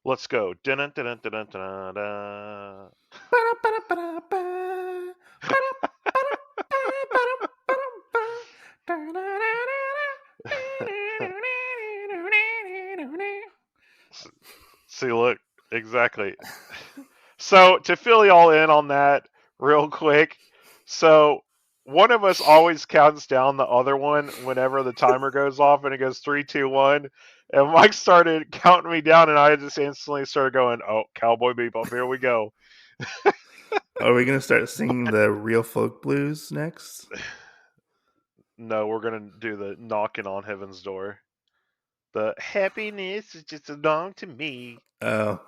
Let's go. Dun, dun, dun, dun, dun, dun, dun. See, look, exactly. So to fill y'all in on that real quick, so one of us always counts down the other one whenever the timer goes off, and it goes three, two, one. And Mike started counting me down, and I just instantly started going, "Oh, Cowboy Bebop, here we go." Are we gonna start singing the real folk blues next? No, we're gonna do the knocking on heaven's door. The happiness is just belong to me. Oh,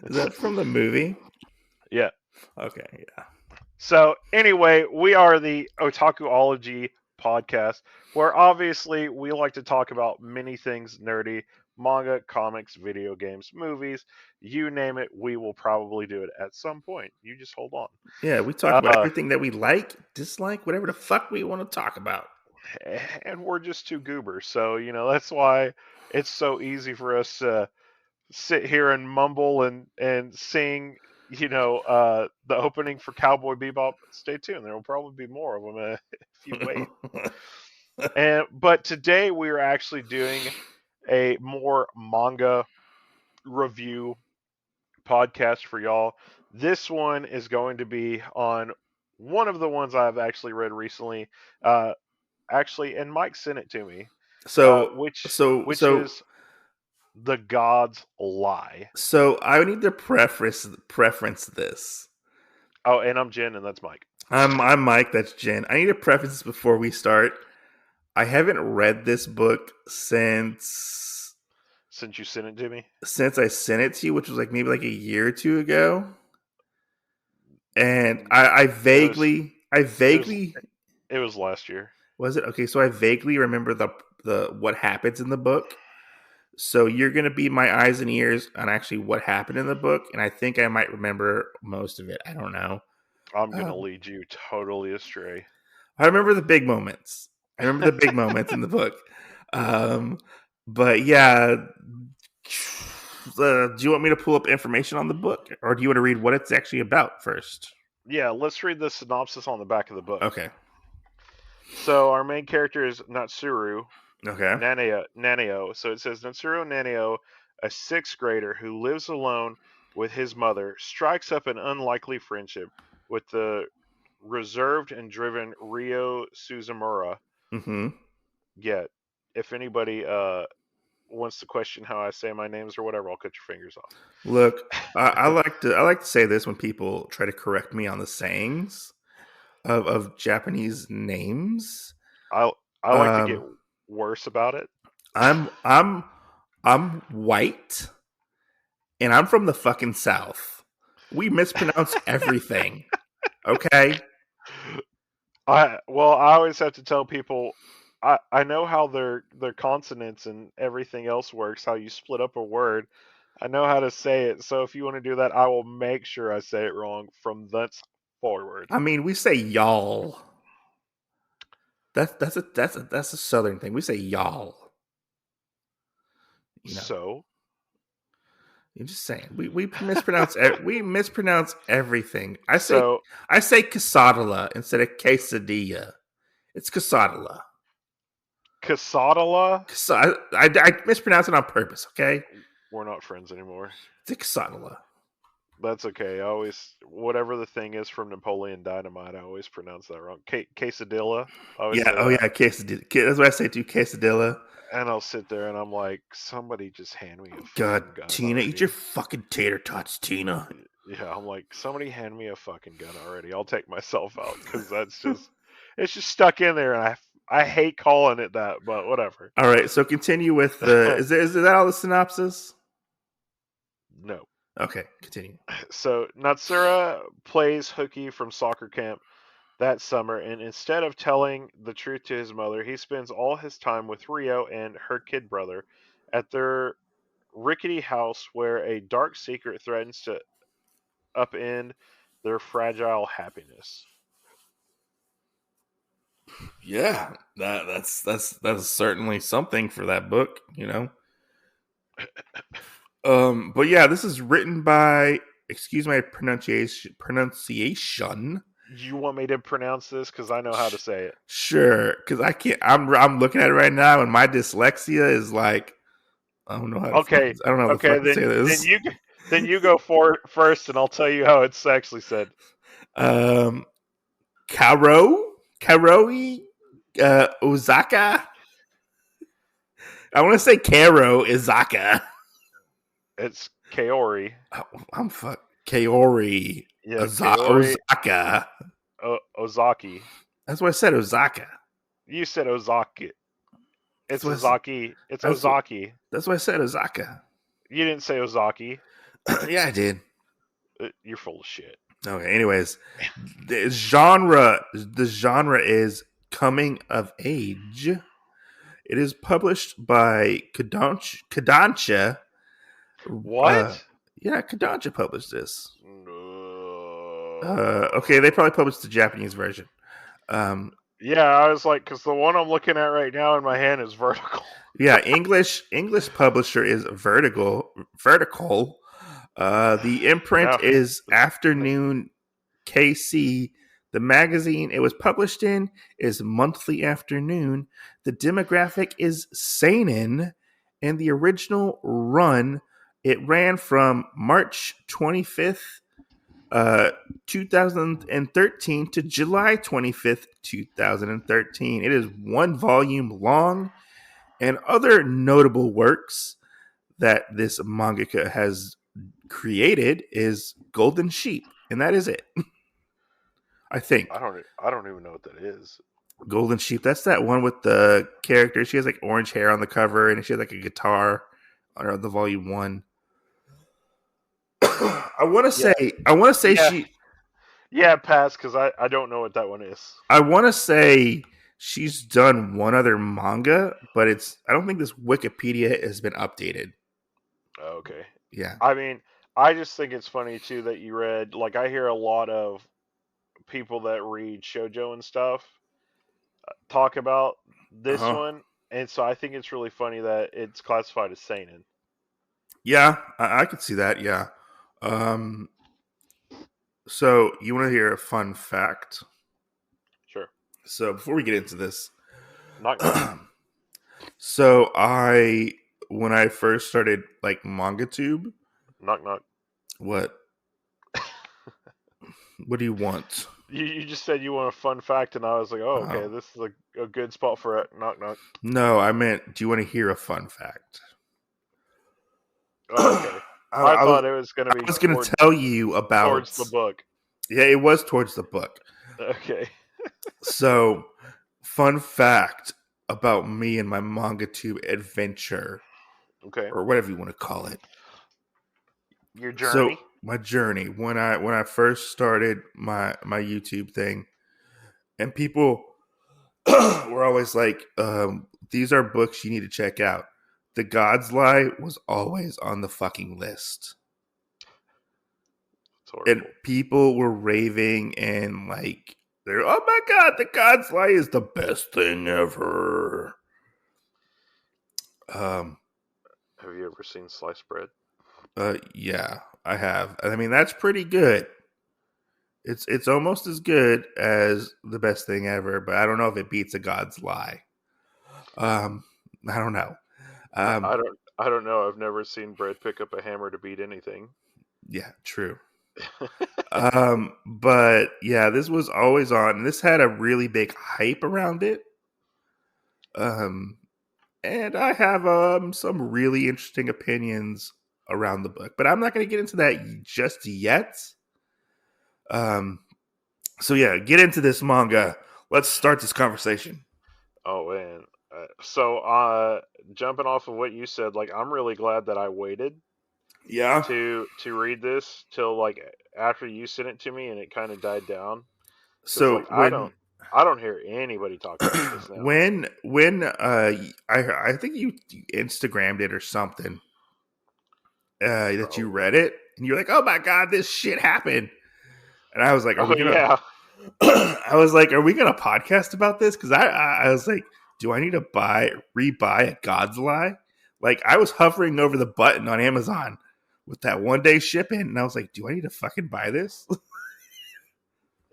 is that from the movie? Yeah. Okay, yeah. So anyway, we are the Otakuology podcast, where obviously we like to talk about many things nerdy: manga, comics, video games, movies, you name it. We will probably do it at some point. You just hold on. Yeah, we talk about Uh, everything that we like, dislike, whatever the fuck we want to talk about. and we're just two goobers, so that's why it's so easy for us to sit here and mumble and sing. The opening for Cowboy Bebop. Stay tuned. There will probably be more of them if you wait. But today we are actually doing a more manga review podcast for y'all. This one is going to be on one of the ones I've actually read recently. And Mike sent it to me, so, which so, which so, is The God's Lie. so, I need to preference this. Oh, and I'm Jen, and that's Mike. I'm Mike. That's Jen. I need to preface this before we start. I haven't read this book Since you sent it to me, since I sent it to you, which was like maybe a year or two ago. And it was I it was vaguely it was last year. was it okay? So I vaguely remember the what happens in the book. So you're gonna be my eyes and ears on actually what happened in the book, and I think I might remember most of it. I don't know. I'm gonna Um, lead you totally astray. I remember the big moments. I remember the big moments in the book. Um, but yeah, do you want me to pull up information on the book, or do you want to read what it's actually about first? Yeah, let's read the synopsis on the back of the book. Okay. So our main character is Natsuru Okay. Naneo. So it says Natsuru Naneo, a sixth grader who lives alone with his mother, strikes up an unlikely friendship with the reserved and driven Ryo Suzumura. Mm-hmm. Yet, if anybody wants to question how I say my names or whatever, I'll cut your fingers off. Look, I like to say this when people try to correct me on the sayings of Japanese names. I I like to get Um, worse about it. I'm I'm I'm white and I'm from the fucking South. We mispronounce everything. Okay? I always have to tell people I know how their consonants and everything else works, how you split up a word. I know how to say it, so if you want to do that, I will make sure I say it wrong from thence forward. I mean, we say y'all. That's a southern thing. We say y'all. You know. So, I'm just saying. We mispronounce everything. so I say quesadilla instead of quesadilla. It's quesadilla. Casadala, I mispronounce it on purpose, okay? we're not friends anymore. It's a quesadilla. That's okay. I always whatever the thing is from Napoleon Dynamite, I always pronounce that wrong. Quesadilla, I always Yeah, say oh that. yeah, quesadilla. That's what I say too, quesadilla. And I'll sit there and I'm like, somebody just hand me a God, fucking gun Tina, eat your already. fucking tater tots, Tina. Yeah, I'm like, somebody hand me a fucking gun already. I'll take myself out because it's just stuck in there, and I hate calling it that, but whatever. All right, so continue with the. Is that all the synopsis? No. Okay, continue. So Natsura plays hooky from soccer camp that summer, and instead of telling the truth to his mother, he spends all his time with Rio and her kid brother at their rickety house where a dark secret threatens to upend their fragile happiness. Yeah, that's certainly something for that book, you know. But yeah, this is written by, excuse my pronunciation. You want me to pronounce this because I know how to say it? Sure, because I can't. I'm looking at it right now, and my dyslexia is like, Okay, I don't know how the okay. fuck to say Then this. you go for first, and I'll tell you how it's actually said. Um, Karoi, Ozaka. I want to say Karo Izaka. It's Kaori. Oh, I'm fuck Kaori Yeah, Kaori Ozaka. Ozaki. That's what I said, Ozaka. You said Ozaki. That's It's what I, s- Ozaki. It's that's what, Ozaki. that's what I said, Ozaka. You didn't say Ozaki. Yeah, I did. You're full of shit. Okay. Anyways, the genre is coming of age. It is published by Kodansha. Uh, What? yeah, Kodansha published this. Okay, they No. probably published the Japanese version. Um, Yeah, I was like, because the one I'm looking at right now in my hand is vertical. yeah, English publisher is Vertical. The imprint No. is Afternoon KC. The magazine it was published in is Monthly Afternoon. The demographic is seinen, and the original run it ran from March 25th, uh, 2013 to July 25th, 2013. It is one volume long, and other notable works that this mangaka has created is Golden Sheep, and that is it. I think I don't even know what that is. Golden Sheep. That's that one with the character. She has like orange hair on the cover, and she has like a guitar on the volume one. I want to say, Yeah, I want to say yeah, she, yeah. Pass, because I don't know what that one is. I want to say she's done one other manga, but I don't think this Wikipedia has been updated. Okay. Yeah. I mean, I just think it's funny too that you read. Like, I hear a lot of people that read shojo and stuff talk about Uh this huh. one, and so I think it's really funny that it's classified as seinen. Yeah, I could see that. Yeah. Um. So you want to hear a fun fact? Sure. So before we get into this, Knock knock. so when I first started like MangaTube, Knock knock. what what do you want? You just said you want a fun fact, and I was like, oh, okay, Oh, this is a good spot for it. Knock knock. no, I meant, do you want to hear a fun fact? Oh, I, okay. I I was thought it was gonna be going to tell you towards about. the book. Yeah, it was towards the book. Okay. So, fun fact about me and my MangaTube adventure, Okay. or whatever you want to call it. Your So, journey. my journey when I first started my YouTube thing, and people were always like, "These are books you need to check out." The God's Lie was always on the fucking list, It's and horrible. people were raving and like, "They're oh my god, The God's Lie is the best thing ever." Um, Have you ever seen sliced bread? yeah, I have. I mean, that's pretty good. It's almost as good as the best thing ever, but I don't know if it beats A God's Lie. Um, I don't know. Um, I don't know. I've never seen bread pick up a hammer to beat anything. yeah, true. But yeah, this was always on. And this had a really big hype around it. Um, and I have some really interesting opinions around the book, but I'm not going to get into that just yet. Um, so yeah, get into this manga. Let's start this conversation. Oh man. Jumping off of what you said, like I'm really glad that I waited Yeah. to read this till like after you sent it to me and it kind of died down because So like I don't hear anybody talking about this now. I think you Instagrammed it or something, that you Probably. read it and you're like, oh my god, this shit happened. And I was like, Oh yeah. I was like, are we going to podcast about this? Because I was like, do I need to rebuy a God's Lie? Like, I was hovering over the button on Amazon with that 1 day shipping, and I was like, do I need to fucking buy this?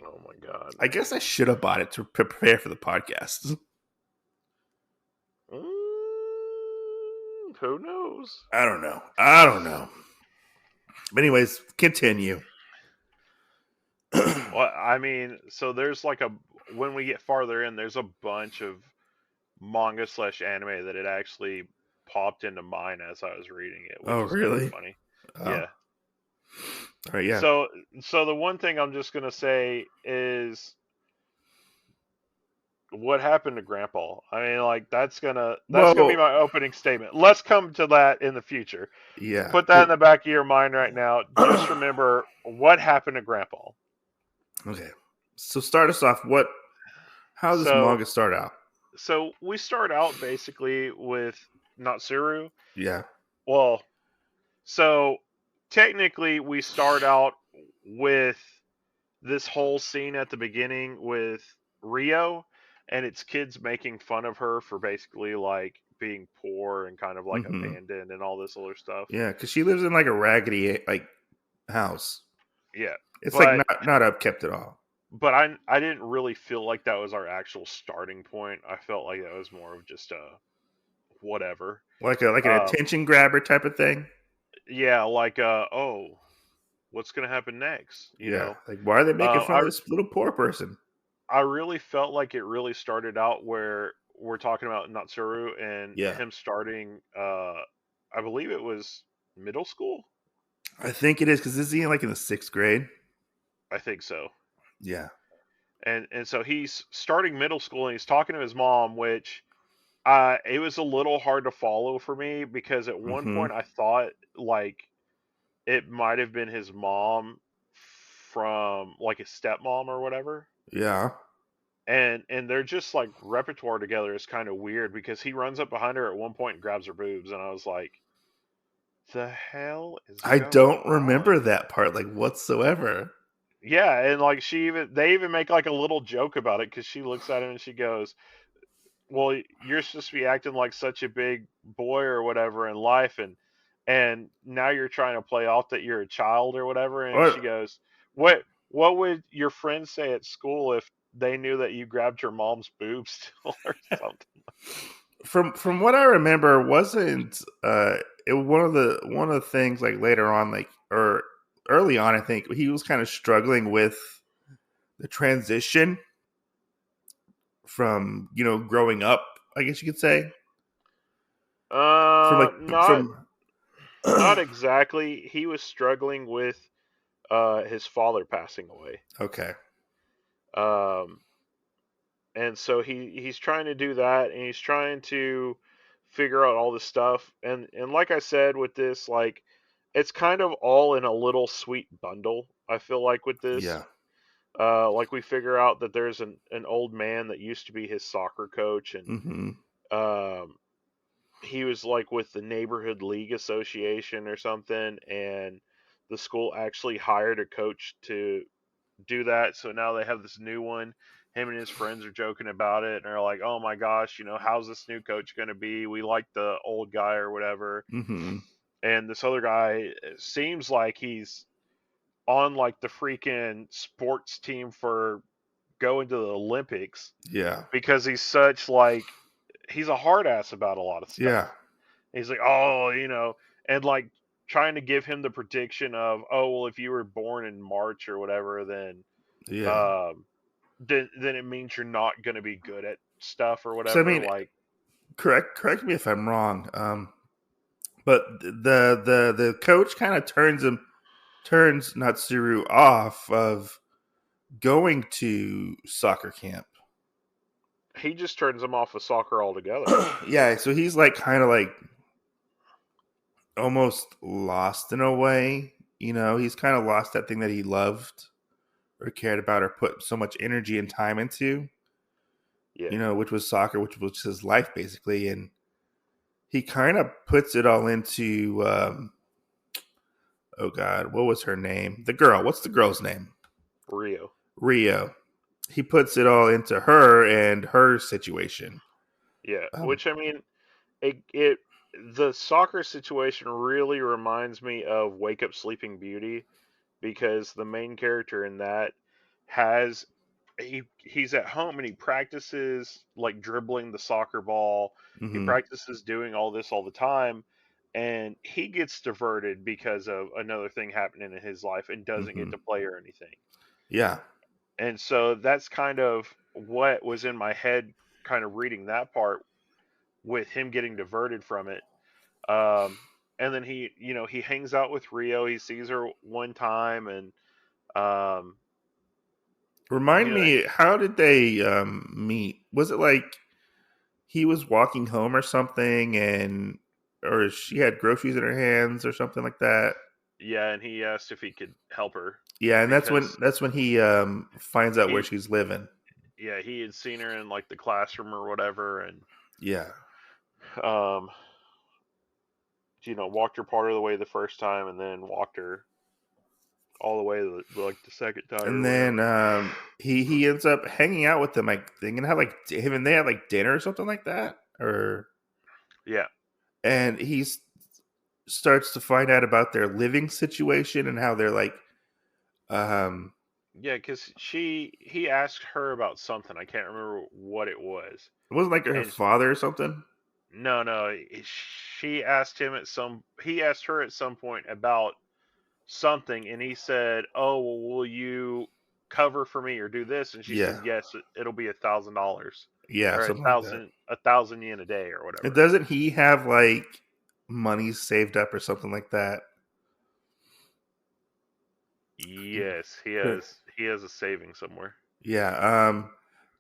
Oh my god. I guess I should have bought it to prepare for the podcast. Who knows? I don't know. I don't know. But anyways, continue. Well, I mean, so there's like a when we get farther in, there's a bunch of manga slash anime that it actually popped into mine as I was reading it, Oh, which is kind of really? funny. Oh, Yeah. all right. Yeah. So the one thing I'm just gonna say is what happened to Grandpa. I mean, like that's gonna be Well, my opening statement. Let's come to that in the future. yeah. Put that in the back of your mind right now. Just remember what happened to Grandpa. Okay. So start us off. How does this So manga start out? so we start out basically with Natsuru. Yeah. Well, so technically we start out with this whole scene at the beginning with Rio and its kids making fun of her for basically like being poor and kind of like Mm-hmm. abandoned and all this other stuff. Yeah, because she lives in like a raggedy like house. Yeah. It's like But not upkept at all. I didn't really feel like that was our actual starting point. I felt like that was more of just a whatever. Like an Um attention grabber type of thing. yeah, like oh, what's going to happen next, you Yeah. know? Like why are they making fun of I this little poor person? I really felt like it really started out where we're talking about Natsuru and Yeah. him starting I believe it was middle school. I think it is because this is like in the 6th grade. I think so. Yeah. And so he's starting middle school and he's talking to his mom, which it was a little hard to follow for me because at one Mm-hmm. point I thought like it might have been his mom from like his stepmom or whatever. Yeah. And they're just like repertoire together is kind of weird because he runs up behind her at one point and grabs her boobs and I was like, the hell is I going don't on? remember that part like whatsoever. Yeah, and like they even make like a little joke about it because she looks at him and she goes, well, you're supposed to be acting like such a big boy or whatever in life, and now you're trying to play off that you're a child or whatever. And she Or goes, what would your friends say at school if they knew that you grabbed your mom's boobs still or something? from what I remember, wasn't it one of the things like later on, like or early on, I think he was kind of struggling with the transition from growing up. I guess you could say from like Not from not exactly. He was struggling with his father passing away. okay, Um, and so he's trying to do that and he's trying to figure out all this stuff and like I said with this like it's kind of all in a little sweet bundle. I feel like with this yeah, like we figure out that there's an old man that used to be his soccer coach and mm-hmm. um he was like with the neighborhood league association or something and the school actually hired a coach to do that. So now they have this new one. Him and his friends are joking about it and they're like, "Oh my gosh, how's this new coach going to be? We like the old guy or whatever." Mm-hmm. And this other guy seems like he's on like the freaking sports team for going to the Olympics Yeah, because he's such like he's a hard ass about a lot of yeah, stuff. He's like, "Oh, and like trying to give him the prediction of, "Oh, well if you were born in March or whatever, yeah. um then it means you're not going to be good at stuff or So I whatever." mean, Like, correct me if I'm wrong. But the coach kind of turns Natsuru off of going to soccer camp. he just turns him off of soccer altogether. Yeah, so he's like kind of like almost lost in a way. He's kind of lost that thing that he loved or cared about or put so much energy and time into, Yeah. which was soccer, which was his life basically. And he kind of puts it all into, oh God, what was her name? The girl. What's the girl's name? Rio. Rio. he puts it all into her and her situation. Yeah, Um, which I mean, it the soccer situation really reminds me of Wake Up Sleeping Beauty because the main character in that has he's at home and he practices like dribbling the soccer ball. He mhm, practices doing all this all the time and he gets diverted because of another thing happening in his life and doesn't get mhm. to play or anything. Yeah. And so that's kind of what was in my head kind of reading that part with him getting diverted from it. And then he hangs out with Rio. He sees her one time, and um, you Remind know, me, how did they meet? Was it like he was walking home or something, and or she had groceries in her hands or something like that? yeah, and he asked if he could help her Yeah, and because that's when he finds out where he, she's living. yeah, he had seen her in like the classroom or whatever, and Yeah. um, walked her part of the way the first time, and then walked her all the way like the second time And or then whatever. he ends up hanging out with them. Like they can have like him and they had like dinner or something like that. Or Yeah, and starts to find out about their living situation and how they're like um yeah, because he asked her about something. I can't remember what it was, it wasn't like her and father or something. no, no. She asked him at some. He asked her at some point about something, and he said, "Oh, well, will you cover for me or do this?" And she Yeah. said, "Yes, it'll be $1,000 Yeah, or something like that. a thousand yen a day or And whatever." doesn't he have like money saved up or something like that? Yes, he Sure. has. He has a saving somewhere. Yeah.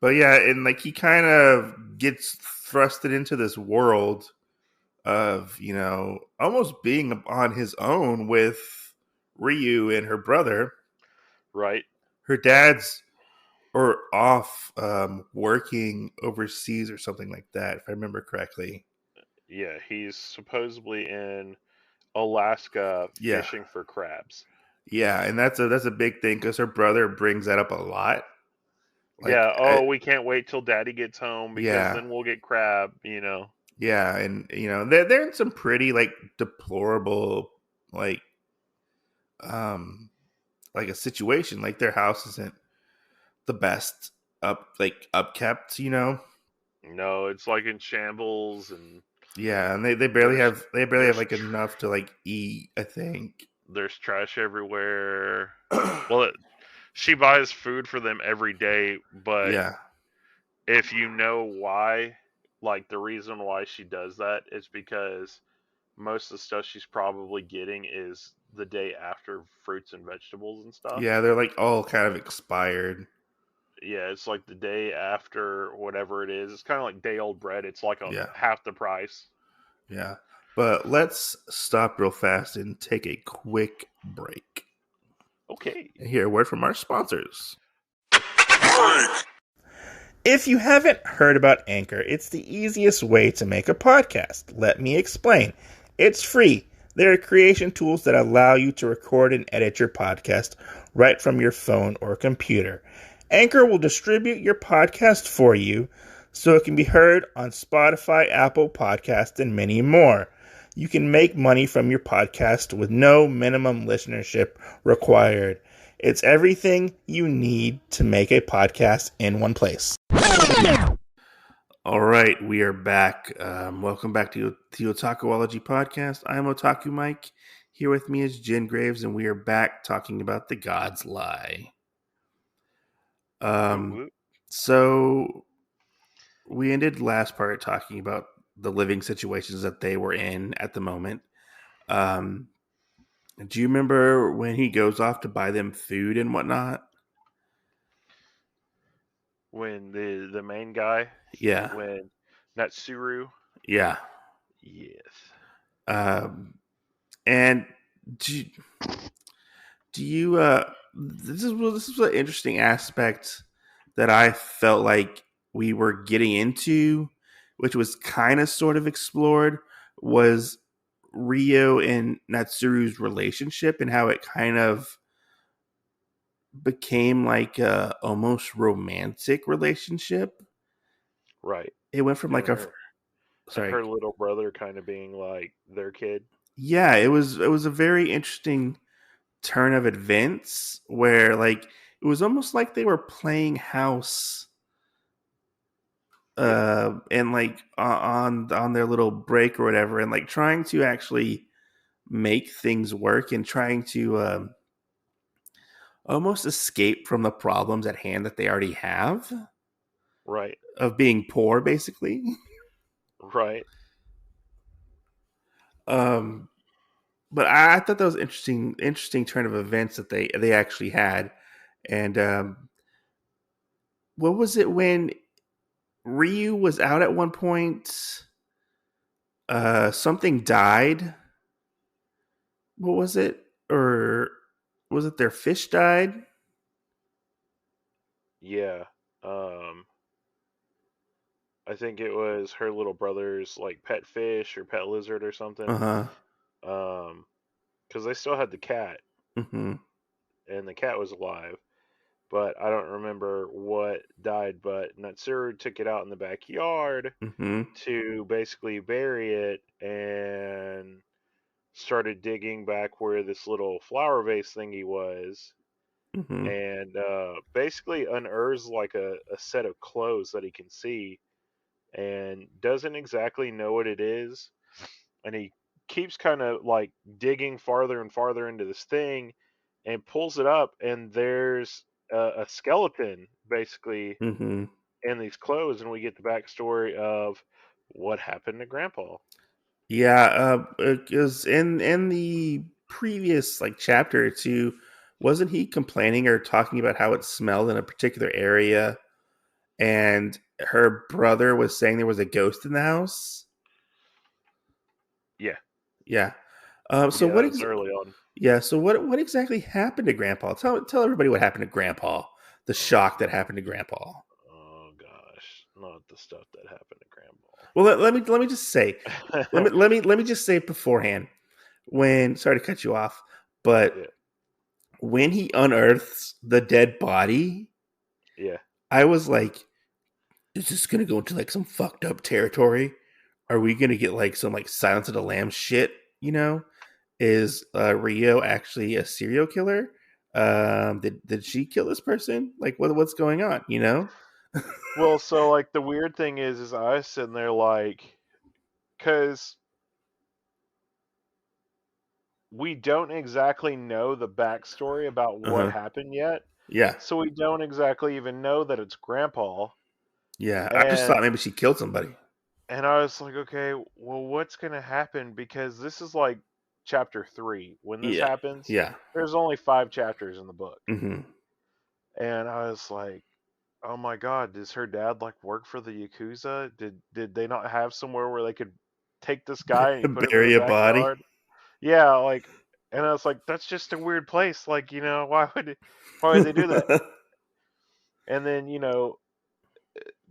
But yeah, and like he kind of gets thrusted into this world of, almost being on his own with Ryu and her brother. Right? Her dad's or off working overseas or something like that, if I remember correctly. Yeah, he's supposedly in Alaska Yeah. fishing for crabs. Yeah, and that's a big thing because her brother brings that up a lot. Like, Yeah. Oh, we can't wait till Daddy gets home because yeah, then we'll get crab. yeah, and they're in some pretty like deplorable like um like a situation. Like their house isn't the best upkept. No, it's like in shambles, and Yeah, and they barely there's have there's like enough to like eat. I think. there's trash everywhere. Well, she buys food for them every day, but Yeah, if you know why, like the reason why she does that is because most of the stuff she's probably getting is the day after fruits and vegetables and stuff. yeah, they're like all kind of expired. Yeah, it's like the day after whatever it is. It's kind of like day old bread. It's like a Yeah, half the price. yeah. But let's stop real fast and take a quick break Okay. and hear a word from our sponsors. If you haven't heard about Anchor, it's the easiest way to make a podcast. Let me explain. It's free. There are creation tools that allow you to record and edit your podcast right from your phone or computer. Anchor will distribute your podcast for you so it can be heard on Spotify, Apple Podcasts, and many more. You can make money from your podcast with no minimum listenership required. It's everything you need to make a podcast in one place. All right, we are back. Welcome back to the Otakuology podcast. I'm Otaku Mike. Here with me is Jen Graves, and we are back talking about the God's Lie. Woo Um, woo. so we ended last part talking about the living situations that they were in at the moment. Um, do you remember when he goes off to buy them food and whatnot? When the main guy, Yeah, when Natsuru, yeah. yes. Um, and do, do you this is an interesting aspect that I felt like we were getting into, which was kind of sort of explored, was Rio and Natsuru's relationship and how it kind of became like a almost romantic relationship. Right. It went from like And a her sorry, little brother kind of being like their kid. yeah, it was a very interesting turn of events where like it was almost like they were playing house Yeah. and like on their little break or whatever, and like trying to actually make things work and trying to almost escape from the problems at hand that they already have Right. of being poor basically. Right. um but I thought that was interesting turn of events that they actually had. And what was it when Ryu was out at one point? Something died. What was it? Or was it their fish died? Yeah. Um I think it was her little brother's like pet fish or pet lizard or Uh something. huh. Because they still had the cat, Mm-hmm. and the cat was alive, but I don't remember what died. But Natsuru took it out in the backyard Mm-hmm. to basically bury it, and started digging back where this little flower vase thingy was, Mm-hmm. and basically unearths like a set of clothes that he can see, and doesn't exactly know what it is, and he keeps kind of like digging farther and farther into this thing, and pulls it up, and there's a skeleton basically Mm-hmm. in these clothes, and we get the backstory of what happened to Grandpa. Yeah, because in the previous like chapter or two, wasn't he complaining or talking about how it smelled in a particular area, and her brother was saying there was a ghost in the house? Yeah, Yeah. So yeah, what? that was early on. Yeah. So what exactly happened to Grandpa? Tell everybody what happened to Grandpa. The shock that happened to Grandpa. Oh gosh, not the stuff that happened to Well, let me just say, Grandpa. let me just say beforehand. When sorry to cut you off, but Yeah, when he unearths the dead body, yeah. I was like, is this gonna go into like some fucked up territory? Are we gonna get like some like Silence of the Lambs shit? You know, is Rio actually a serial killer? Did she kill this person? Like, what's going on? You know? Well, so like the weird thing is I was sitting there like, because we don't exactly know the backstory about Uh what huh. happened yet, Yeah, so we don't exactly even know that it's Grandpa. yeah. I just thought And maybe she killed somebody. I was like, okay, well, what's gonna happen? Because this is like chapter 3. When this Yeah, happens, yeah. there's only 5 chapters in the book, Mm-hmm. and I was like, oh my god, does her dad like work for the Yakuza? Did they not have somewhere where they could take this guy and you put him in the Bury a body. backyard? Yeah, like, and I was like, that's just a weird place. Like, why would they do that? And then,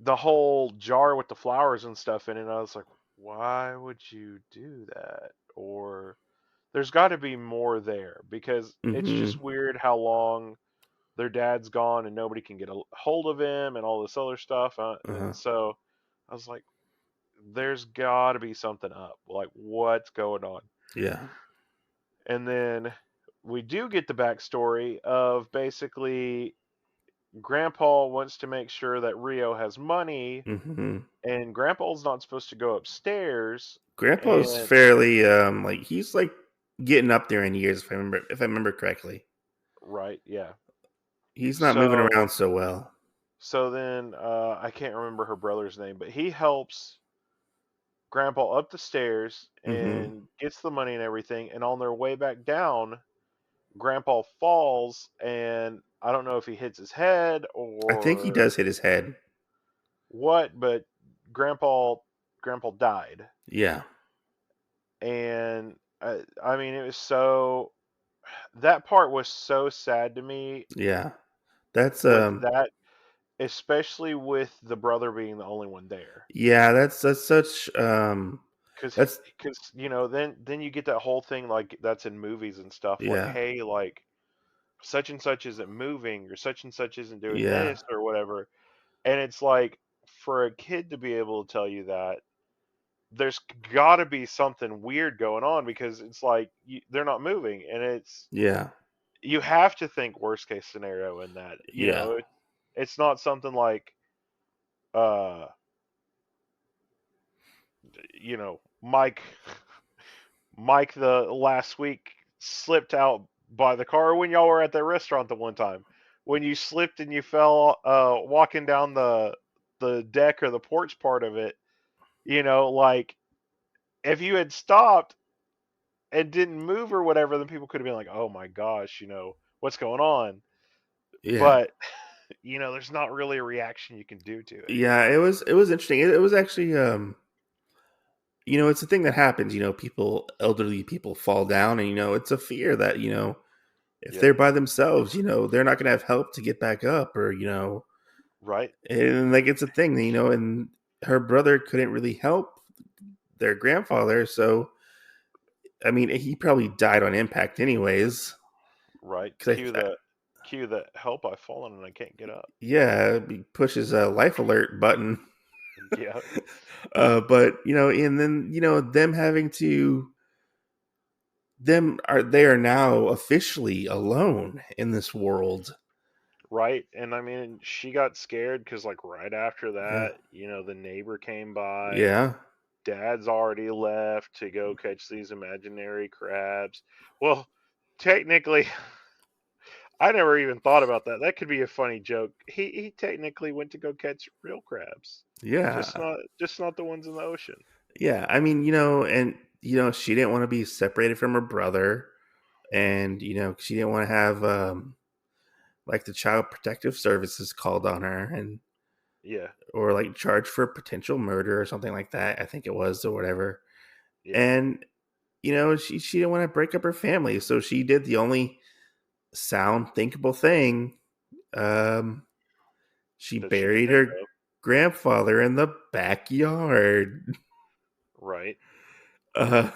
the whole jar with the flowers and stuff in it, I was like, why would you do that? Or there's got to be more there, because it's Mm-hmm. just weird how long their dad's gone and nobody can get a hold of him and all this other stuff. Uh-huh. So I was like, there's got to be something up. Like, what's going on? Yeah. And then we do get the backstory of basically Grandpa wants to make sure that Rio has money, Mm-hmm. and Grandpa's not supposed to go upstairs. Grandpa's And fairly like he's like getting up there in years if I remember correctly. right, yeah. He's not moving So around so well. then I can't remember her brother's name, but he helps Grandpa up the stairs Mm-hmm. and gets the money and everything. And on their way back down, Grandpa falls, and I don't know if he hits his head I think he or does hit his head. what, but Grandpa died. Yeah. And I mean, it was so that part was so sad to me Yeah. That's with that, especially with the brother being the only one there. yeah, that's such Cause, that's then you get that whole thing like that's in movies and stuff. Like, yeah. hey, like such and such isn't moving or such and such isn't doing Yeah. this or whatever. And it's like for a kid to be able to tell you that there's got to be something weird going on because it's like they're not moving and it's Yeah. you have to think worst case scenario in that. Yeah. It's not something like uh Mike the last week slipped out by the car when y'all were at the restaurant the one time. When you slipped and you fell walking down the deck or the porch part of it, like if you had stopped and didn't move or whatever, then people could have been like, "Oh my gosh, what's going on?" Yeah. But there's not really a reaction you can do to it. Yeah, it was interesting. It was actually it's a thing that happens, people elderly people fall down and it's a fear that, if Yep. they're by themselves, they're not going to have help to get back up or, Right. and like it's a thing, and her brother couldn't really help their grandfather, so I mean, he probably died on impact anyways. Right. Cuz Cue the help. I've fallen and I can't get up. yeah, he pushes a life alert button. Yeah. But and then them having to they are now officially alone in this world. Right. And I mean, she got scared because, like, right after Yeah. that, the neighbor came by. Yeah. Dad's already left to go catch these imaginary crabs. Well, technically, I never even thought about that. That could be a funny joke. He technically went to go catch real crabs, just Yeah. not the ones in the ocean. Yeah. I mean, and she didn't want to be separated from her brother, and she didn't want to have like the child protective services called on her, and Yeah. or like charged for potential murder or something like that. I think it was, or whatever. Yeah. And she didn't want to break up her family, so she did the only sound thinkable thing. Um, she That she could buried think her of. grandfather in the backyard. Right. Uh,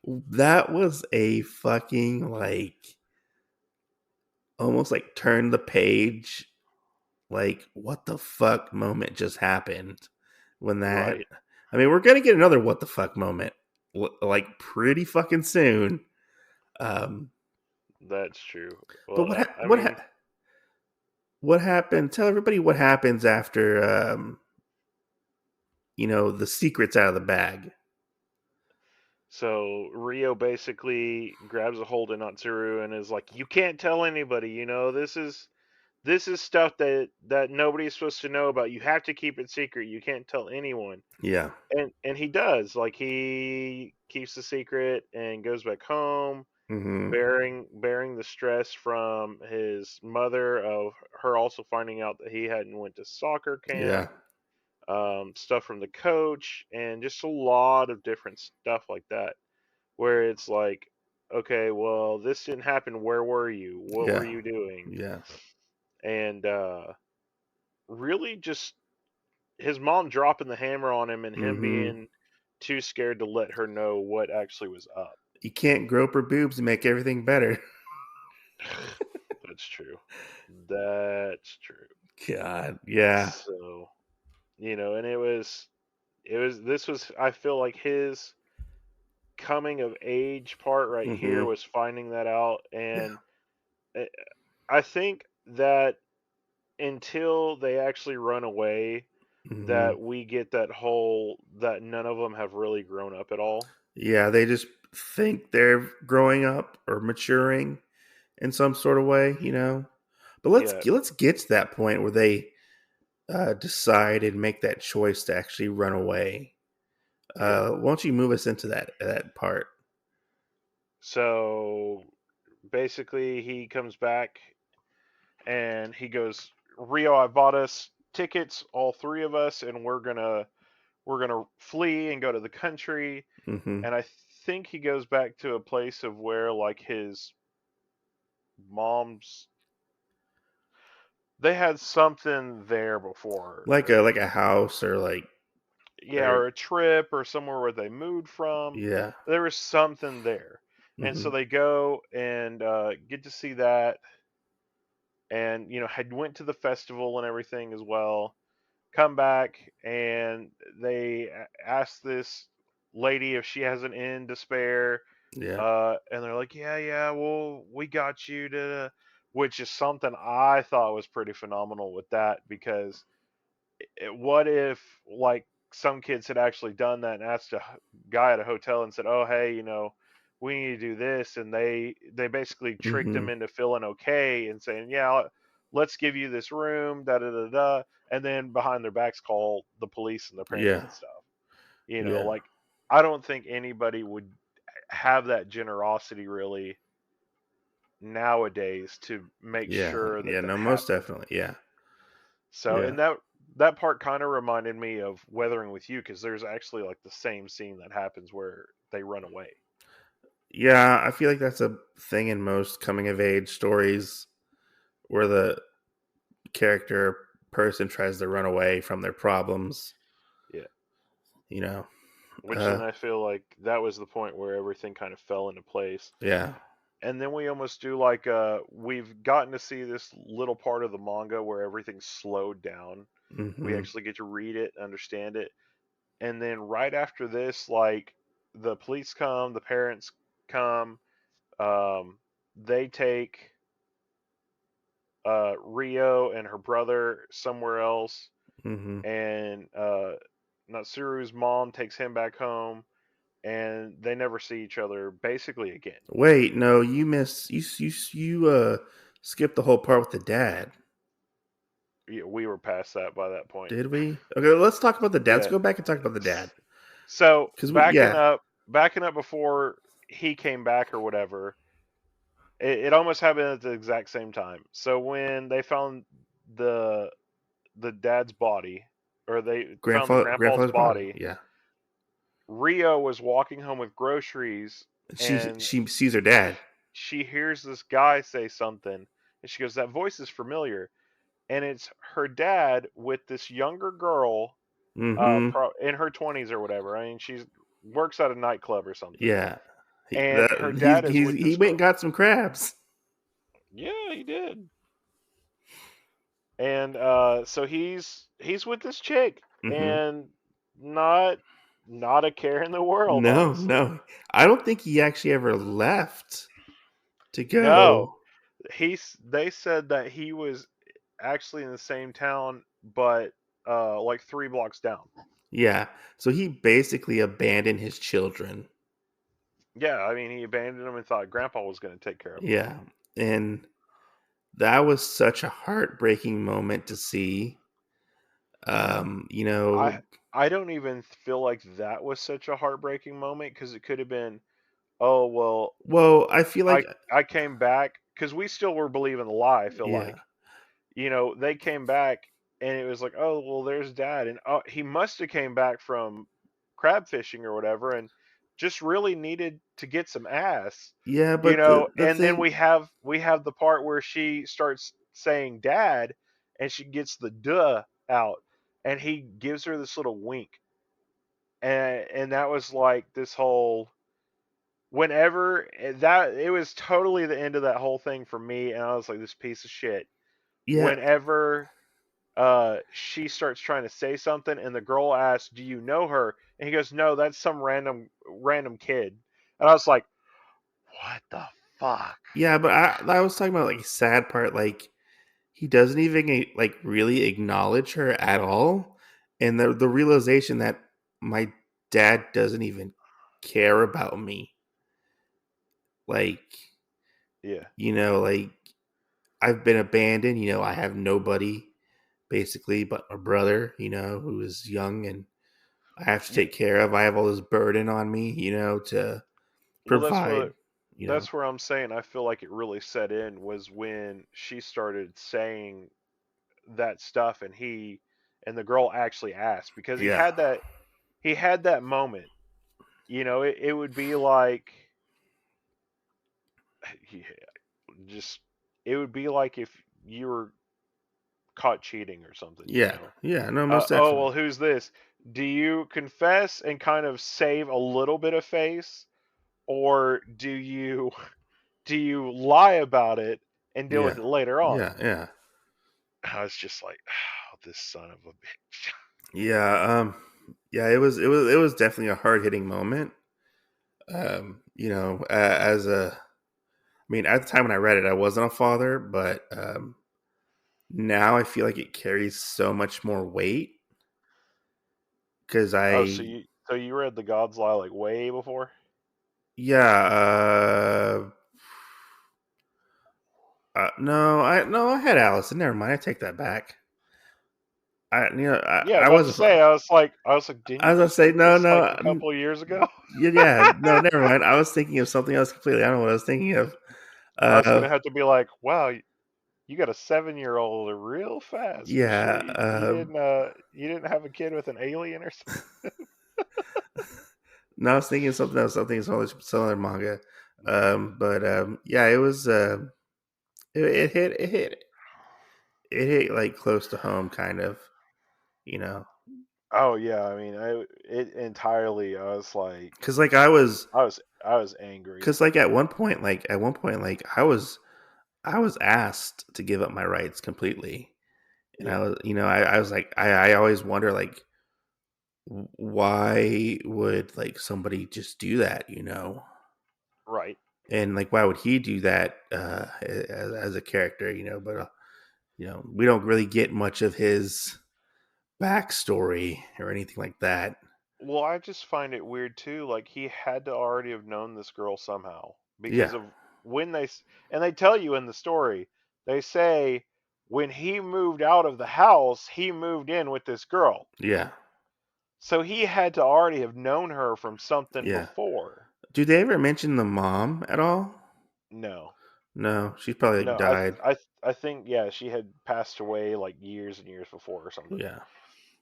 that was a fucking like almost like turn the page, like what the fuck moment just happened when that. Right. I mean, we're gonna get another what the fuck moment like pretty fucking soon. Um, That's true. but Well, I mean, what happened? Tell everybody what happens after the secret's out of the bag. so Rio basically grabs a hold of Natsuru and is like, "You can't tell anybody. This is stuff that nobody's supposed to know about. You have to keep it secret. You can't tell anyone." Yeah. And he does. Like he keeps the secret and goes back home, Mm-hmm. bearing the stress from his mother of her also finding out that he hadn't went to soccer camp, Yeah. stuff from the coach, and just a lot of different stuff like that. Where it's like, okay, well, this didn't happen. Where were you? What were Yeah. you doing? Yeah. And really just his mom dropping the hammer on him and him Mm-hmm. being too scared to let her know what actually was up. You can't grope her boobs and make everything better. That's true. That's true. God. Yeah. So, and this was, I feel like his coming of age part right here Mm-hmm. was finding that out. Yeah. And I I think that until they actually run away, Mm-hmm. that we get that whole that none of them have really grown up at all. Yeah. They just think they're growing up or maturing in some sort of way. But Yeah, let's get to that point where they decide and make that choice to actually run away. yeah. Why don't you move us into that part? So basically, he comes back and he goes, "Rio, I bought us tickets, all three of us, and we're gonna flee and go to the country." Mm-hmm. And I think he goes back to a place of where like his mom's they had something there before, Like a house or like yeah, or or a trip or somewhere where they moved from. yeah. There was something there, and Mm-hmm. so they go and get to see that. and had went to the festival and everything as well. Come back, and they ask this lady if she has an inn to spare. Yeah. And they're like, yeah, yeah, well, we got you to, which is something I thought was pretty phenomenal with that, because what if, like, some kids had actually done that and asked a guy at a hotel and said, oh, hey, we need to do this, and they basically tricked him Hmm. into feeling okay and saying, yeah, let's give you this room, da da da da, and then behind their backs call the police and the parents Yeah. and stuff. Yeah. Like, I don't think anybody would have that generosity really nowadays to make Yeah. sure that Yeah. that No, most happens. definitely. Yeah. So, Yeah. and that part kind of reminded me of Weathering with You, because there's actually like the same scene that happens where they run away. Yeah. I feel like that's a thing in most coming of age stories where the character person tries to run away from their problems. Yeah, You know. which Uh. then I feel like that was the point where everything kind of fell into place. Yeah. And then we almost do like we've gotten to see this little part of the manga where everything's slowed down. We Hmm. actually get to read it, understand it, and then right after this, like, the police come, the parents come, they take Rio and her brother somewhere else, Hmm. and Natsuru's mom takes him back home, and they never see each other basically again. Wait, no, you missed. You skipped the whole part with the dad. Yeah, we were past that by that point. Did we? Okay, let's talk about the dad. Let's Yeah. go back and talk about the dad. So Because backing yeah. up, backing up before he came back or whatever, it almost happened at the exact same time. So when they found the the dad's body, or they found the grandpa's Grandfather's body. body, Yeah. Rio was walking home with groceries, and She sees her dad. she hears this guy say something, and she goes, "That voice is familiar." And it's her dad with this younger girl, Mm-hmm. in her 20s or whatever. I mean, she's works at a nightclub or something, Yeah. and her dad is with He this went and girl. got some crabs. Yeah, he did. And so he's with this chick, Mm-hmm. and not not a care in the world, No, honestly. no. I don't think he actually ever left to No, go. they said that he was actually in the same town, but like 3 blocks down. Yeah. So he basically abandoned his children. Yeah, I mean, he abandoned them and thought Grandpa was going to take care of them. Yeah. And that was such a heartbreaking moment to see. You I know, I don't even feel like that was such a heartbreaking moment, because it could have been, oh well, well, I feel like I came back, because we still were believing the lie. I feel yeah. like, they came back, and it was like, oh well, there's Dad, and he must have came back from crab fishing or whatever, and just really needed to get some ass, Yeah, but the and then thing we have the part where she starts saying Dad, and she gets the duh out, and he gives her this little wink, and that was like this whole, whenever that, it was totally the end of that whole thing for me, and I was like, this piece of shit. yeah, Whenever she starts trying to say something, and the girl asks, do you know her, and he goes, no, that's some random kid, and I was like, what the fuck. yeah, but I was talking about like sad part like he doesn't even like really acknowledge her at all and the realization that my dad doesn't even care about me. Like, Yeah. like I've been abandoned, I have nobody basically but my brother, who is young and I have to Yeah. take care of. I have all this burden on me, to Well, provide, you know. that's where I'm saying I feel like it really set in, was when she started saying that stuff, and the girl actually asked, because Yeah. he had that moment. It would be like, yeah, just, it would be like if you were caught cheating or something, Yeah. Yeah. No, most oh well, definitely. who's this? Do you confess and kind of save a little bit of face, or do you lie about it and deal with Yeah. it later on. Yeah. Yeah. I was just like, oh, this son of a bitch. Yeah. Yeah. It was definitely a hard hitting moment. As a, I mean, at the time when I read it, I wasn't a father, but now I feel like it carries so much more weight because Oh, I, so you read The God's Lie like way before? yeah, no, I had Allison. Never mind, I take that back. Yeah, I about was, to say, I was like, didn't I you was gonna just say read no, this like no, a couple of years ago? yeah, no, never mind. I was thinking of something else completely. I don't know what I was thinking of. I was Uh, gonna have to be like, wow, you got a 7-year-old real fast. You sure yeah, you didn't have a kid with an alien or something? no, I was thinking of something else. Something some other manga. But yeah, it was. It hit like close to home, kind of. You know, Oh yeah, I mean, it entirely. because like I was, I was angry. because like at one point, like I was asked to give up my rights completely, and I Yeah, was, I was like, I always wonder like why would like somebody just do that, right. and like why would he do that as a character, but we don't really get much of his backstory or anything like that. Well, I just find it weird too. Like he had to already have known this girl somehow because Yeah, of when and they tell you in the story. They say when he moved out of the house, he moved in with this girl. yeah, So he had to already have known her from something yeah. before. Do they ever mention the mom at all? No. No, she's probably like No, died. I think yeah, she had passed away like years and years before or something. Yeah,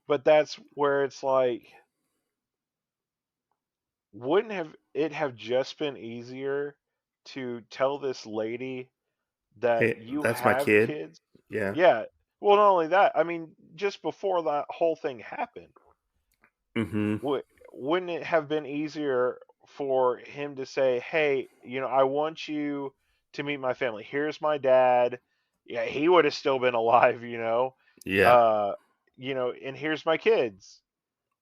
But that's where it's like, wouldn't have it have just been easier to tell this lady that hey, you that's my have kid. kids? Yeah. Yeah. Well, not only that, I mean, just before that whole thing happened, Mm-hmm. would wouldn't it have been easier for him to say, "Hey, I want you to meet my family. Here's my dad." Yeah, he would have still been alive, Yeah. Uh, and here's my kids.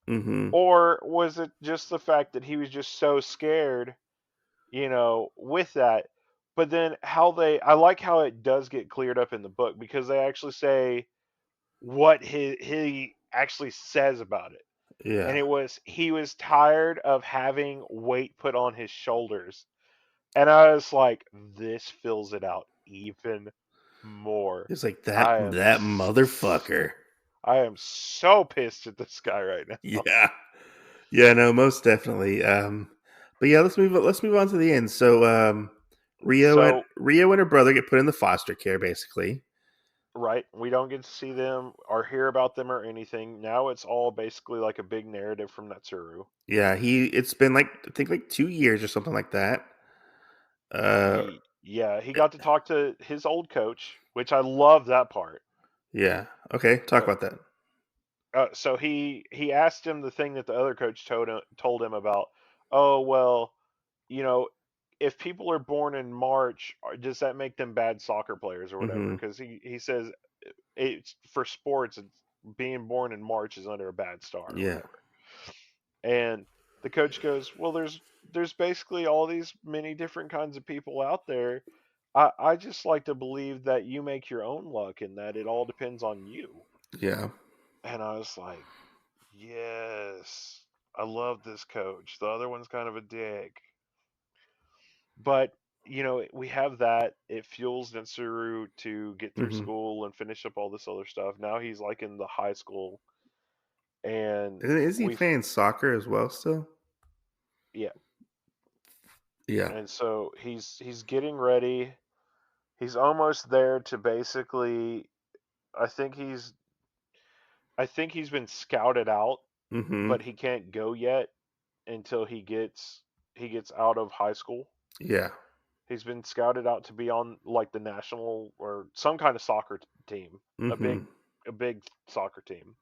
Mm-hmm. Or was it just the fact that he was just so scared, with that? But then I like how it does get cleared up in the book because they actually say what he actually says about it. And Yeah. he was tired of having weight put on his shoulders. And I was like, this fills it out even more. It's like that I am that motherfucker. I am so pissed at this guy right now. Yeah. Yeah, no, most definitely. But yeah, let's move on to the end. So So, Rio and her brother get put in the foster care basically. right, we don't get to see them or hear about them or anything. Now it's all basically like a big narrative from Natsuru. Yeah, it's been like I think like 2 years or something like that. Uh Yeah, he got to talk to his old coach, which I love that part. yeah. Okay, talk Uh, about that. so he asked him the thing that the other coach told him about. Oh well, you know, if people are born in March, does that make them bad soccer players or whatever? Mm-hmm. Because he says it's for sports. It's being born in March is under a bad star or Yeah. whatever. And the coach goes, well, there's basically all these many different kinds of people out there. I just like to believe that you make your own luck and that it all depends on you. Yeah. And I was like, yes, I love this coach. The other one's kind of a dick. But, we have that. It fuels Natsuru to get through Mm-hmm. school and finish up all this other stuff. Now he's like in the high school and Is he we've, playing soccer as well still? yeah. Yeah. And so he's getting ready. He's almost there to basically, I think he's, I think he's been scouted out, Mm-hmm. but he can't go yet until he gets out of high school. Yeah. He's been scouted out to be on like the national or some kind of soccer team, a Mm-hmm. big a big soccer team.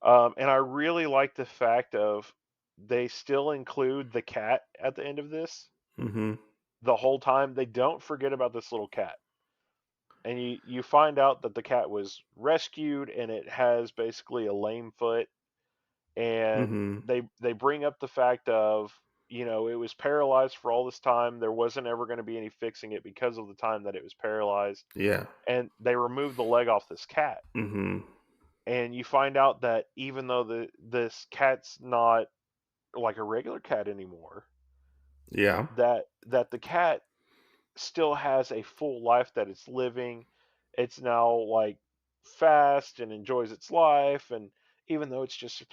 And I really like the fact of they still include the cat at the end of this. Mm-hmm. The whole time they don't forget about this little cat. and you find out that the cat was rescued and it has basically a lame foot, and Mm-hmm. they bring up the fact of, it was paralyzed for all this time. There wasn't ever going to be any fixing it because of the time that it was paralyzed, Yeah. and they removed the leg off this cat. Mm-hmm. And you find out that even though this cat's not like a regular cat anymore, Yeah. that the cat still has a full life that it's living. It's now like fast and enjoys its life, and even though it's just a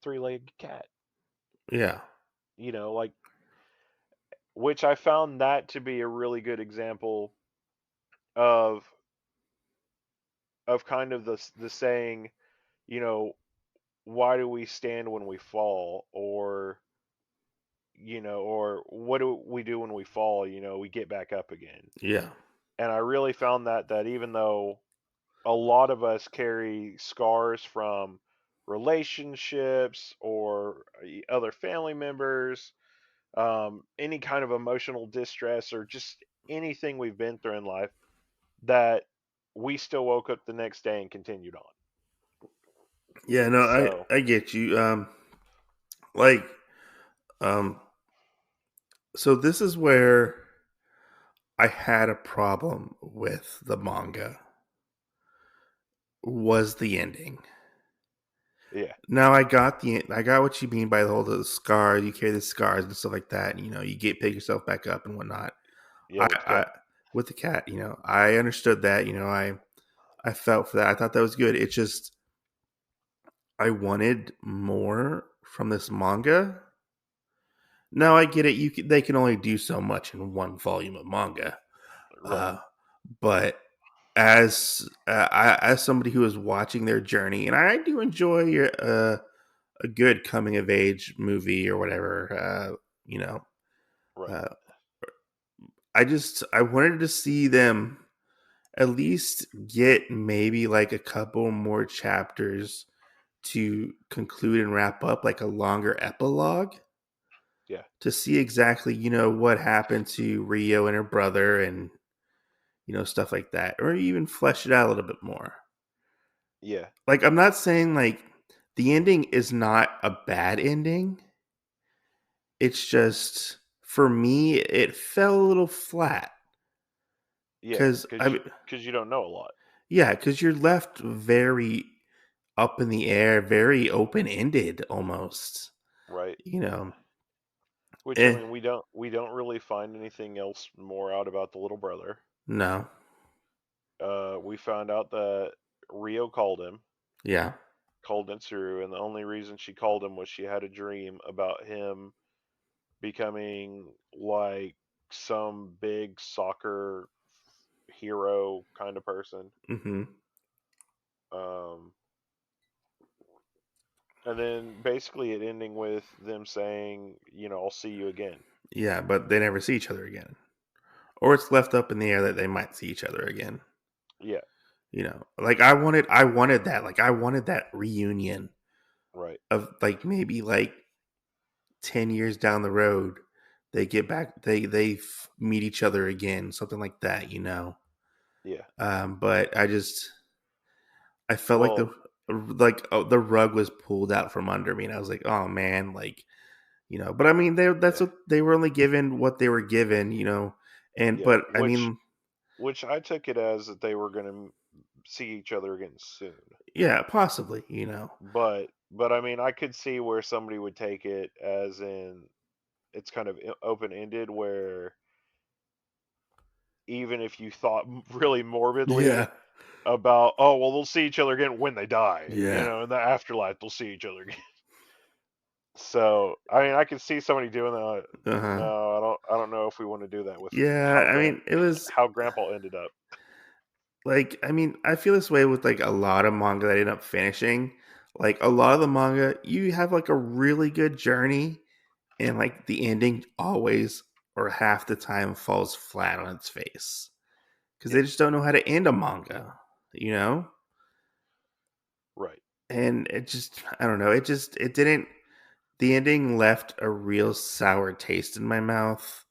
three-legged cat, Yeah. like, which I found that to be a really good example of kind of the saying, you know, why do we stand when we fall, or or what do we do when we fall? We get back up again. Yeah. And I really found that even though a lot of us carry scars from relationships or other family members, any kind of emotional distress, or just anything we've been through in life, that we still woke up the next day and continued on. Yeah. No, I So, I get you. Like, um, so this is where I had a problem with the manga was the ending. yeah, Now I got what you mean by the whole the scar. You carry the scars and stuff like that. And, you get pick yourself back up and whatnot. yeah, I, with the I cat, with the cat, I understood that. I felt for that. I thought that was good. It's just I wanted more from this manga. Now I get it. They can only do so much in one volume of manga. right, Uh, but as somebody who is watching their journey, and I do enjoy a good coming of age movie or whatever. You know, right, uh, I wanted to see them at least get maybe like a couple more chapters to conclude and wrap up, like a longer epilogue yeah, to see exactly what happened to Rio and her brother and stuff like that, or even flesh it out a little bit more. yeah, Like, I'm not saying like the ending is not a bad ending. It's just for me, it fell a little flat yeah, because because you don't know a lot, yeah, because you're left very up in the air, very open ended almost. right? You know, Which, I eh, mean, we don't really find anything else more out about the little brother. no, We found out that Rio yeah, called Mitsuru, and the only reason she called him was she had a dream about him becoming like some big soccer hero kind of person. hmm Um, and then basically it ending with them saying, I'll see you again. yeah, but they never see each other again, or it's left up in the air that they might see each other again. Yeah, Like I wanted that, like I wanted that reunion right. of like maybe like 10 years down the road, they get back, they meet each other again, something like that. Yeah. But I felt like Well, the rug was pulled out from under me, and I was like, oh man, like But I mean, that's yeah. what they were only given what they were given, and Yeah, but I mean, which I took it as that they were going to see each other again soon. yeah, possibly, But I mean, I could see where somebody would take it as in it's kind of open ended, where even if you thought really morbidly yeah, about, oh well, they'll see each other again when they die, yeah, in the afterlife they'll see each other again. So I mean, I could see somebody doing that. uh huh, No, I don't know if we want to do that with yeah. I mean, it was how Grandpa ended up. like, I mean, I feel this way with like a lot of manga that I end up finishing. Like a lot of the manga, you have like a really good journey, and like the ending always or half the time falls flat on its face because Yeah, they just don't know how to end a manga, you know. right. And it just, I don't know, it didn't. The ending left a real sour taste in my mouth,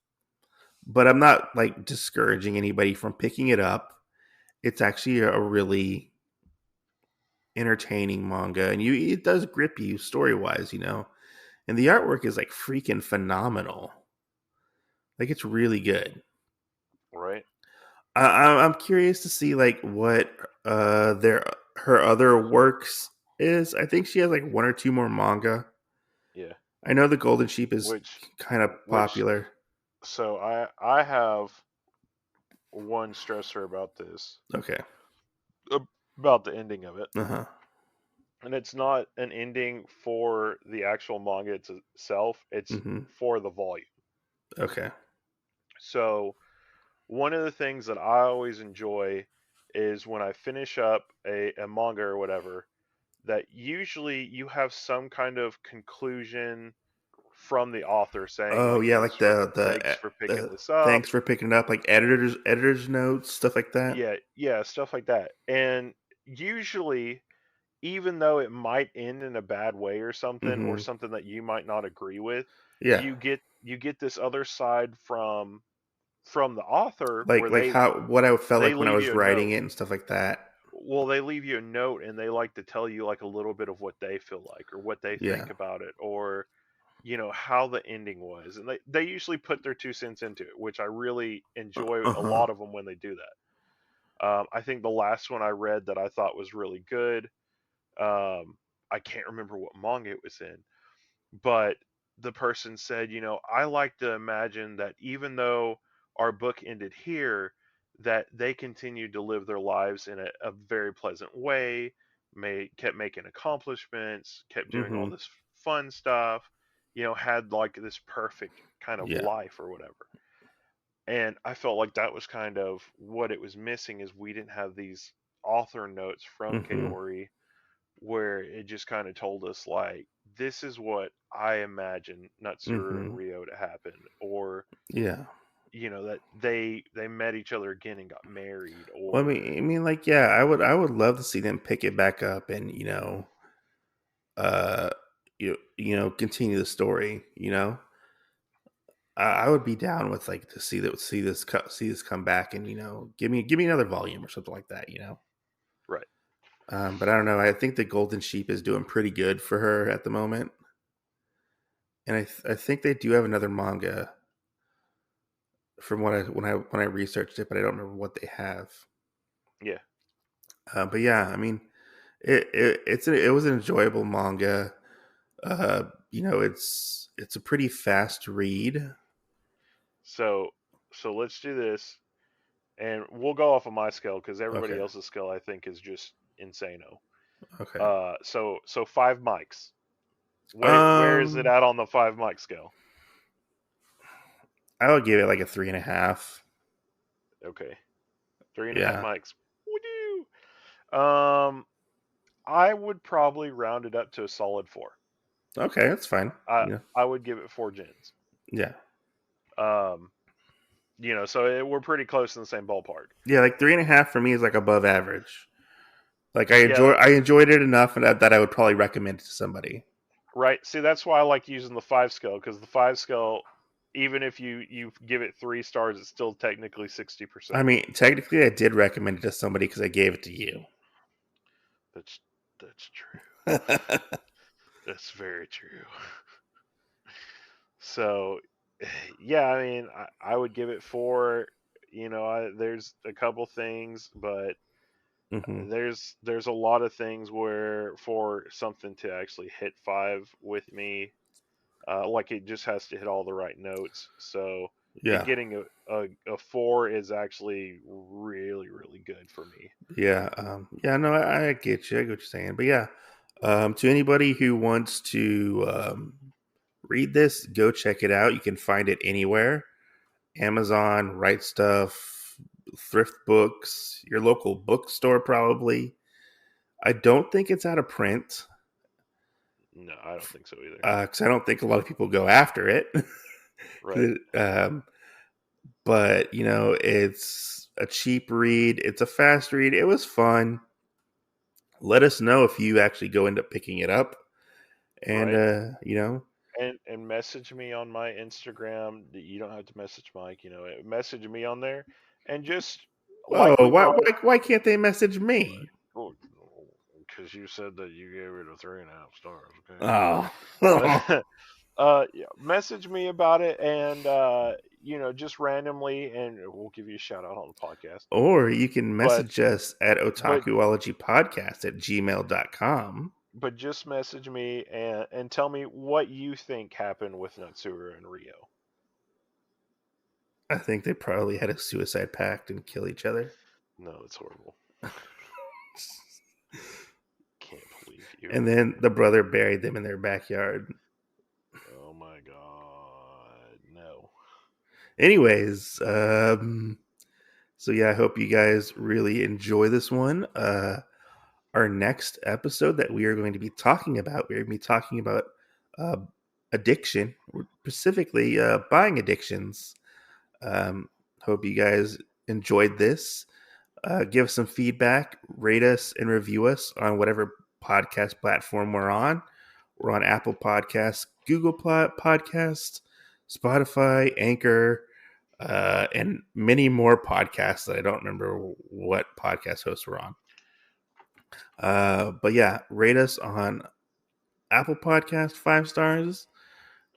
but I'm not like discouraging anybody from picking it up it's actually a really entertaining manga, and it does grip you story wise, and the artwork is like freaking phenomenal. Like it's really good. Right? I'm curious to see like what their her other works is. I think she has like one or two more manga. Yeah. I know the Golden Sheep is Which kind of which popular. so I have one stressor about this, Okay. about the ending of it. Uh huh. And it's not an ending for the actual manga itself, it's Mm-hmm. for the volume. Okay. So one of the things that I always enjoy is when I finish up a manga or whatever, that usually you have some kind of conclusion from the author saying Oh like yeah, like thanks for picking the this up. thanks for picking it up, like editors notes, stuff like that. Yeah, yeah, stuff like that. And usually, even though it might end in a bad way or Mm-hmm. something that you might not agree with, Yeah. you get this other side from the author where Like how what I felt they like when I leave was you a writing note. it and stuff like that. Well, they leave you a note and they like to tell you like a little bit of what they feel like or what they Yeah. think about it, or how the ending was, and they usually put their 2 cents into it, which I really enjoy Uh a huh. lot of them when they do that. I think the last one I read that I thought was really good, I can't remember what manga it was in, but the person said, I like to imagine that even though our book ended here, that they continued to live their lives in a very pleasant way, kept making accomplishments, kept doing all Mm-hmm. this fun stuff, had like this perfect kind of Yeah. life or whatever. And I felt like that was kind of what it was missing, is we didn't have these author notes from Mm-hmm. Kaori where it just kind of told us like, this is what I imagine Natsuru and Mm-hmm. Rio to happen, or Yeah. that they met each other again and got married, Well, or like, yeah, I would love to see them pick it back up and uh, continue the story. I would be down with like to see this come back and give me another volume or something like that. right. But I don't know. I think the Golden Sheep is doing pretty good for her at the moment, and I think they do have another manga from what I when I researched it, but I don't remember what they have. Yeah. But yeah, I mean, it was an enjoyable manga. It's a pretty fast read. So let's do this, and we'll go off of my scale because everybody Okay. else's scale I think is just insano. Okay. So 5 mics. Where is it Um, at on the 5 mic scale? I would give it like a 3.5. Okay, three and a half Yeah. mics. Woo! I would probably round it up to a solid 4. Okay, that's fine. I I would give it 4 gens. Yeah. Um, so we're pretty close in the same ballpark. Yeah, like 3.5 for me is like above average. Like Yeah, I enjoyed it enough that I would probably recommend it to somebody. right. See, that's why I like using the 5 scale, because the 5 scale, even if you give it 3 stars, it's still technically 60%. I mean, technically, I did recommend it to somebody because I gave it to you. That's that's true. That's very true. So, yeah, I mean, I would give it 4. There's a couple things, but hmm there's a lot of things where for something to actually hit 5 with me, like it just has to hit all the right notes. So it Yeah. getting a 4 is actually really really good for me. Yeah. Yeah. No, I get you. I get what you're saying. But yeah, to anybody who wants to read this, go check it out. You can find it anywhere: Amazon, Right Stuff, thrift books, your local bookstore, probably. I don't think it's out of print No, I don't think so either. because I don't think a lot of people go after it. Right, um, but it's a cheap read. It's a fast read. It was fun. Let us know if you actually go end up picking it up, and right. And message me on my Instagram. You don't have to message Mike. Message me on there, and just like Oh, we brought why can't they message me? because you said that you gave it a 3.5 stars. Oh. Okay. Yeah, message me about it, and just randomly, and we'll give you a shout out on the podcast. Or you can But message us at but otakuologypodcast@gmail.com. but just message me and tell me what you think happened with Natsura and Rio. I think they probably had a suicide pact and kill each other. No, it's horrible. Can't believe you. And then the brother buried them in their backyard. Oh my god, no. Anyways, so yeah, I hope you guys really enjoy this one. Our next episode that we are going to be talking about, we're going to be talking about uh, addiction, specifically buying addictions. Um, Hope you guys enjoyed this. Give us some feedback, rate us, and review us on whatever podcast platform we're on. We're on Apple Podcasts, Google Podcasts, Spotify, Anchor, and many more podcasts that I don't remember what podcast hosts we're on. But yeah, rate us on Apple Podcast 5 stars.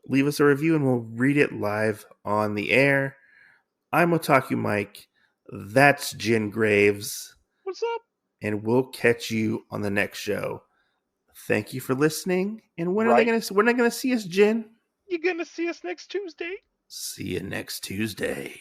Leave us a review and we'll read it live on the air. I'm Otaku Mike. That's Jen Graves. What's up? And we'll catch you on the next show. Thank you for listening. And when are they Right? gonna see us, Jen? You gonna see us next Tuesday? See you next Tuesday.